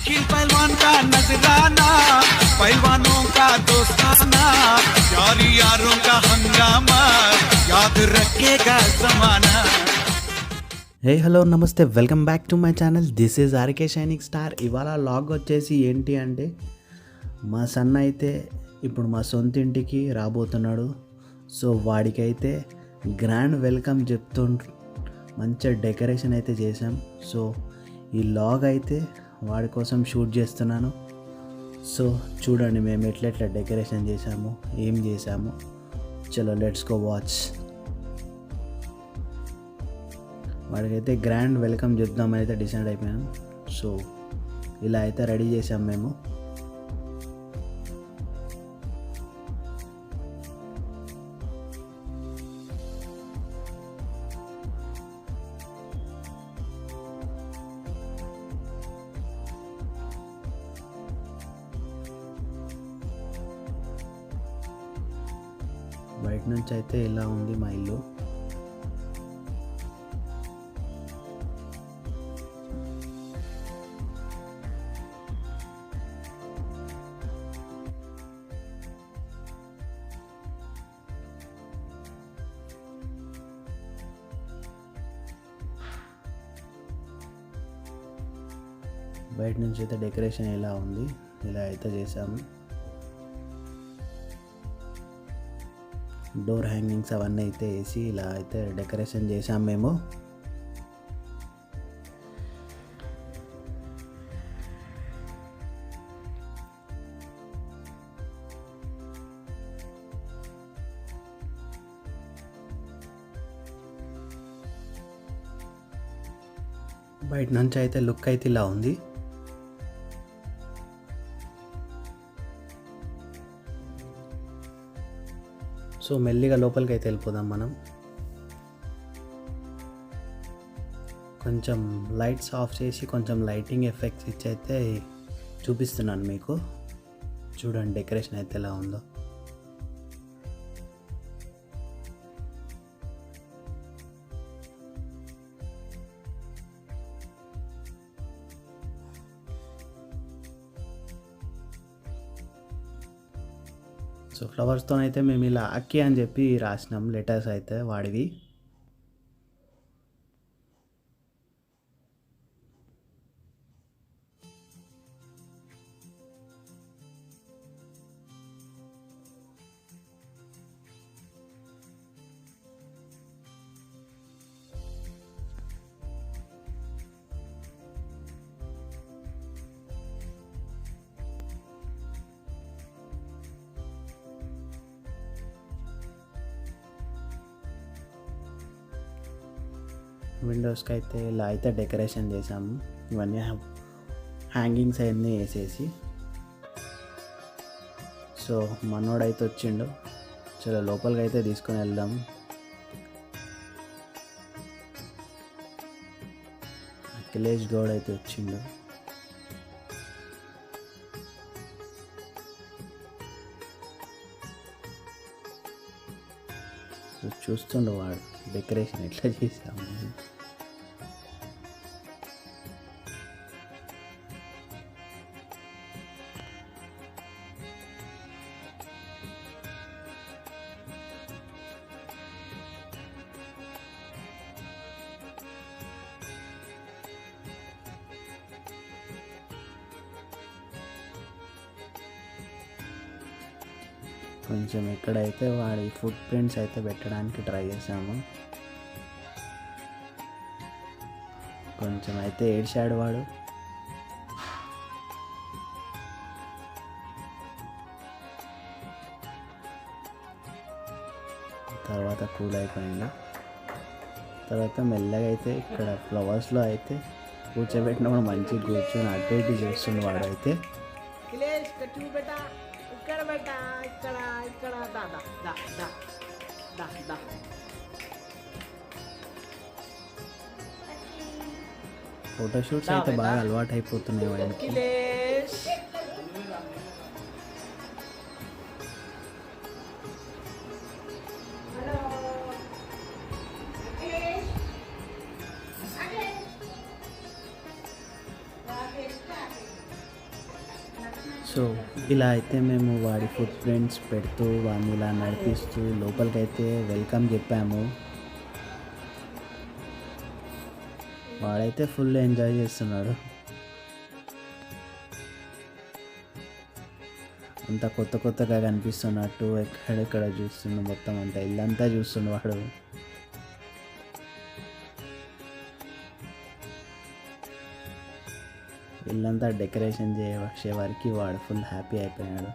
शकील पहलवान का नजराना, पहलवानों का दोस्ताना, यारी यारों का हंगामा, याद रखेगा जमाना। హే హలో నమస్తే, welcome back to my channel. This is RK shining star. ఇవాళ లాగ్ వచ్చేసి ఏంటి అంటే, మా సన్న అయితే ఇప్పుడు మా సొంత ఇంటికి రాబోతున్నాడు. సో వాడికైతే గ్రాండ్ వెల్కమ్ చెప్తూ మంచిగా డెకరేషన్ అయితే చేసాం. సో ఈ లాగ్ అయితే వాడి కోసం షూట్ చేస్తున్నాను. సో చూడండి మేము ఎట్లా డెకరేషన్ చేసాము, ఏం చేసాము. చలో లెట్స్ గో వాచ్. వాడికైతే గ్రాండ్ వెల్కమ్ చెప్దామని అయితే డిసైడ్ అయిపోయాను. సో ఇలా అయితే రెడీ చేసాం మేము. బయట నుంచి అయితే ఇలా ఉంది మా ఇల్లు. బయట నుంచి అయితే డెకరేషన్ ఇలా ఉంది, ఇలా అయితే చేసాము. డోర్ హ్యాంగింగ్స్ అవన్నీ అయితే వేసి ఇలా అయితే డెకరేషన్ చేసాము మేము. బయట నుంచి అయితే లుక్ అయితే ఇలా ఉంది. సో మెల్లిగా లోపలికి అయితే వెళ్ళిపోదాం మనం. కొంచెం లైట్స్ ఆఫ్ చేసి కొంచెం లైటింగ్ ఎఫెక్ట్స్ ఇచ్చి అయితే చూపిస్తున్నాను మీకు. చూడండి డెకరేషన్ అయితే ఎలా ఉందో. సో ఫ్లవర్స్తో అయితే మేము ఇలా అక్కి అని చెప్పి రాసినాం లెటర్స్ అయితే వాడివి. విండోస్కి అయితే ఇలా అయితే డెకరేషన్ చేసాము. ఇవన్నీ హ్యాంగింగ్స్ అవన్నీ వేసేసి. సో మనోడైతే వచ్చిండు. చలో లోపలికి అయితే తీసుకొని వెళ్దాం. అఖిలేష్ గౌడ్ అయితే వచ్చిండు. చూస్తుండు వాడు డెకరేషన్ ఎట్లా చేసాము. కొంచెం ఎక్కడైతే వాడి ఫుట్ ప్రింట్స్ అయితే పెట్టడానికి ట్రై చేసాము. కొంచెం అయితే ఏడ్చాడు వాడు. తర్వాత కూల్ అయిపోయింది. తర్వాత మెల్లగా అయితే ఇక్కడ ఫ్లవర్స్లో అయితే కూర్చోబెట్టినప్పుడు మంచిగా కూర్చొని అటు ఇటు చేస్తుండే వాడు అయితే. ఫోటోషూట్స్ అయితే బాగా అలవాటు అయిపోతున్నాయి వాడికి. సో ఇలా అయితే మేము వాడి ఫుట్ ప్రింట్స్ పెడుతూ వాడిని ఇలా నడిపిస్తూ లోపలికైతే వెల్కమ్ చెప్పాము. వాడైతే ఫుల్ ఎంజాయ్ చేస్తున్నాడు. అంతా కొత్త కొత్తగా కనిపిస్తున్నట్టు ఎక్కడెక్కడ చూస్తుండు, మొత్తం అంతా ఇల్లంతా చూస్తుండు వాడు. ఇల్లంతా డెకరేషన్ చేసే వరకు వాడు ఫుల్ హ్యాపీ అయిపోయాడు.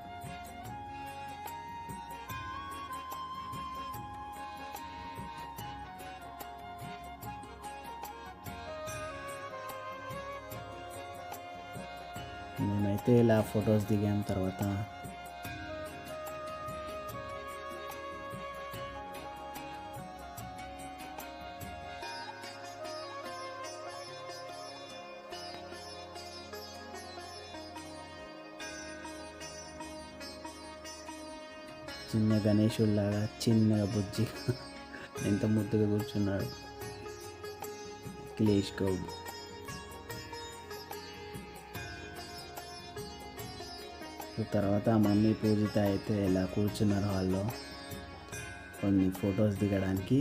మేమైతే ఇలా ఫొటోస్ దిగాం. తర్వాత చిన్న గణేషుల్లాగా చిన్నగా బుజ్జి ఎంత ముద్దుగా కూర్చున్నాడు అఖిలేష్ గౌడ్. తర్వాత మమ్మీ పూజిత అయితే ఇలా కూర్చున్నారు హాల్లో కొన్ని ఫొటోస్ దిగడానికి.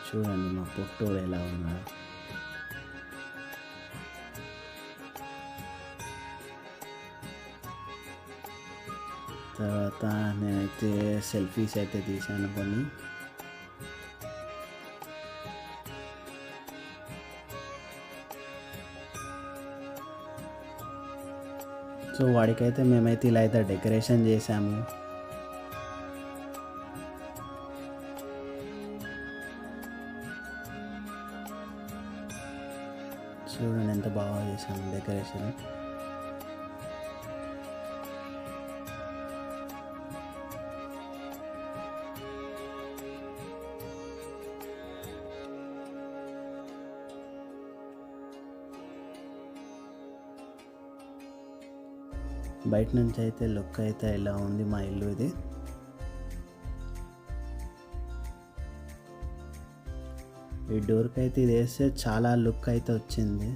చూడండి మా పొట్టోడు ఎలా ఉన్నాడు. తర్వాత నేనైతే సెల్ఫీస్ అయితే తీసాను కొన్ని. సో వాడికైతే మేమైతే ఇలా అయితే డెకరేషన్ చేసాము. చూడండి ఎంత బాగా చేసాము డెకరేషన్. బయట నుంచి అయితే లుక్ అయితే ఇలా ఉంది మా ఇల్లు. ఇది ఈ డోర్కి అయితే ఇది వేస్తే చాలా లుక్ అయితే వచ్చింది.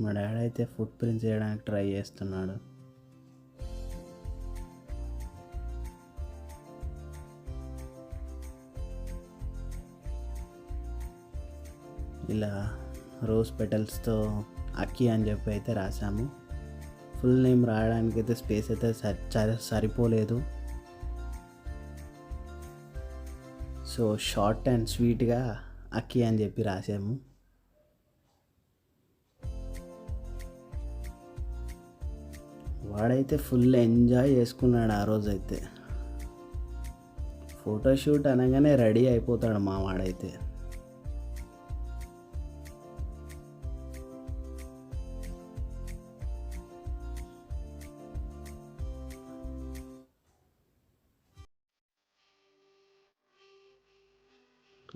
మా డాడీ అయితే ఫుట్ ప్రింట్స్ చేయడానికి ట్రై చేస్తున్నాడు. ఇలా రోజ్ పెటల్స్తో అక్కి అని చెప్పి అయితే రాసాము. ఫుల్ నేమ్ రాయడానికి అయితే స్పేస్ అయితే సరిపోలేదు. సో షార్ట్ అండ్ స్వీట్గా అక్కి అని చెప్పి రాసాము. వాడైతే ఫుల్ ఎంజాయ్ చేసుకున్నాడు ఆ రోజైతే. ఫోటోషూట్ అనగానే రెడీ అయిపోతాడు మా వాడైతే.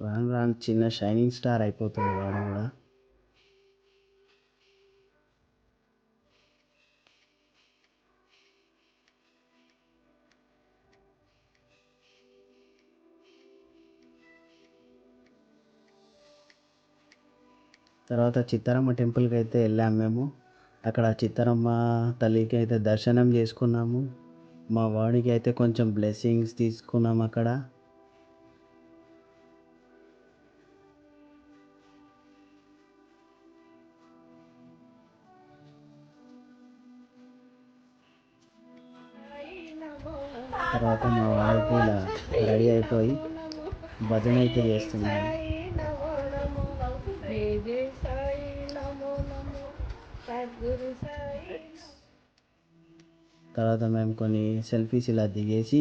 రాను రాను చిన్న షైనింగ్ స్టార్ అయిపోతుంది వాడు కూడా. తర్వాత చిత్తారమ్మ టెంపుల్కి అయితే వెళ్ళాము మేము. అక్కడ చిత్తారమ్మ తల్లికి అయితే దర్శనం చేసుకున్నాము. మా వాడికి అయితే కొంచెం బ్లెస్సింగ్స్ తీసుకున్నాము అక్కడ. తర్వాత మా వాడికి ఇలా రెడీ అయిపోయి భజన అయితే చేస్తున్నాడు. తర్వాత మేము కొన్ని సెల్ఫీస్ ఇలా దిగేసి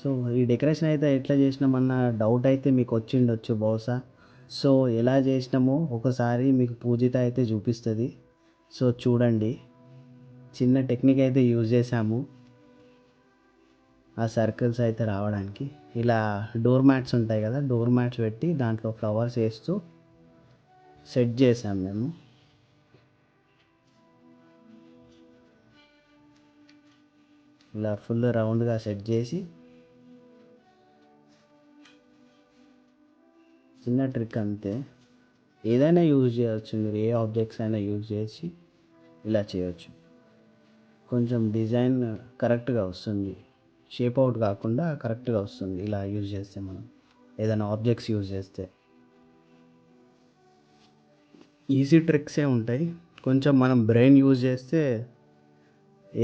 సో ఈ డెకరేషన్ అయితే ఎట్లా చేసినామన్న డౌట్ అయితే మీకు వచ్చిండొచ్చు బహుశా. సో ఎలా చేసినామో ఒకసారి మీకు పూజిత అయితే చూపిస్తుంది. సో చూడండి, చిన్న టెక్నిక్ అయితే యూజ్ చేసాము ఆ సర్కిల్స్ అయితే రావడానికి. ఇలా డోర్ మ్యాట్స్ ఉంటాయి కదా, డోర్ మ్యాట్స్ పెట్టి దాంట్లో ఫ్లవర్స్ వేస్తూ సెట్ చేసాం మేము. ఇలా ఫుల్ రౌండ్గా సెట్ చేసి, చిన్న ట్రిక్ అంతే, ఏదైనా యూజ్ చేయవచ్చు మీరు, ఏ ఆబ్జెక్ట్స్ అయినా యూజ్ చేసి ఇలా చేయొచ్చు. కొంచెం డిజైన్ కరెక్ట్గా వస్తుంది, షేప్ అవుట్ కాకుండా కరెక్ట్గా వస్తుంది ఇలా యూజ్ చేస్తే. మనం ఏదైనా ఆబ్జెక్ట్స్ యూజ్ చేస్తే ఈజీ ట్రిక్సే ఉంటాయి. కొంచెం మనం బ్రెయిన్ యూజ్ చేస్తే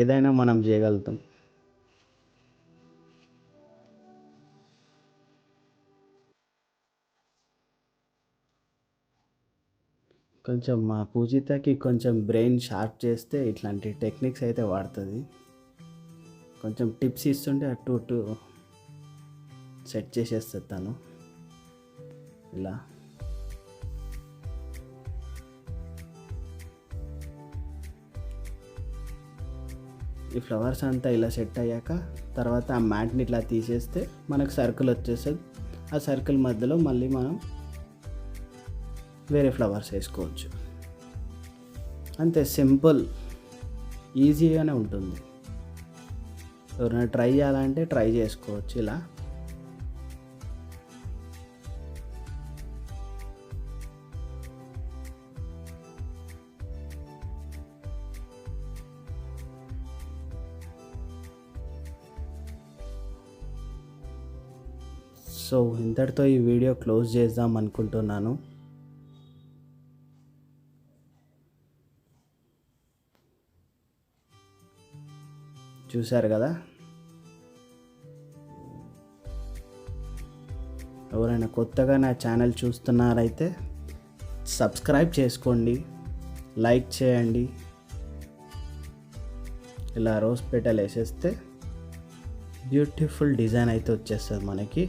ఏదైనా మనం చేయగలుగుతాం. కొంచెం మా పూజితకి కొంచెం బ్రెయిన్ షార్ప్ చేస్తే ఇట్లాంటి టెక్నిక్స్ అయితే వాడుతుంది. కొంచెం టిప్స్ ఇస్తుంటే అటు ఇటు సెట్ చేసేస్తుంది తను. ఇలా ఈ ఫ్లవర్స్ అంతా ఇలా సెట్ అయ్యాక తర్వాత ఆ మ్యాట్ని ఇట్లా తీసేస్తే మనకు సర్కిల్ వచ్చేస్తుంది. ఆ సర్కిల్ మధ్యలో మళ్ళీ మనం వేరే ఫ్లవర్స్ వేసుకోవచ్చు. అంతే, సింపుల్, ఈజీగానే ఉంటుంది. ఎవరైనా ట్రై చేయాలంటే ట్రై చేసుకోవచ్చు ఇలా. సో ఇంతటితో ఈ వీడియో క్లోజ్ చేద్దాం అనుకుంటున్నాను. చూశారు కదా, ఎవరైనా కొత్తగా నా ఛానల్ చూస్తున్నారైతే సబ్స్క్రైబ్ చేసుకోండి, లైక్ చేయండి. ఇలా రోజ్ పెటల్ వేసేస్తే బ్యూటిఫుల్ డిజైన్ అయితే వచ్చేస్తుంది మనకి.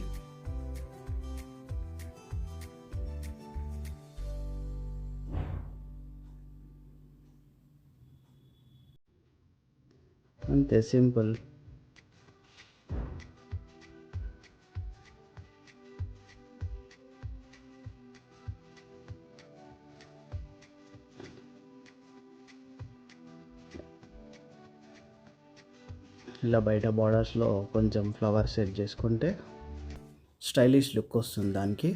అంతే, సింపుల్. ఇలా బయట బార్డర్స్లో కొంచెం ఫ్లవర్ సెట్ చేసుకుంటే స్టైలిష్ లుక్ వస్తుంది దానికి.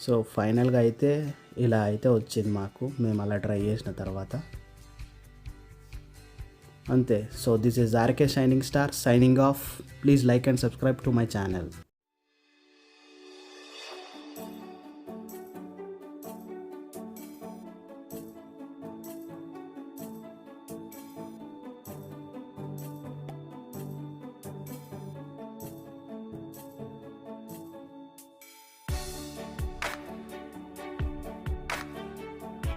సో ఫైనల్గా అయితే ఇలా అయితే వచ్చింది మాకు, మేము అలా ట్రై చేసిన తర్వాత. అంతే. So this is RK shining star signing off. Please like and subscribe to my channel.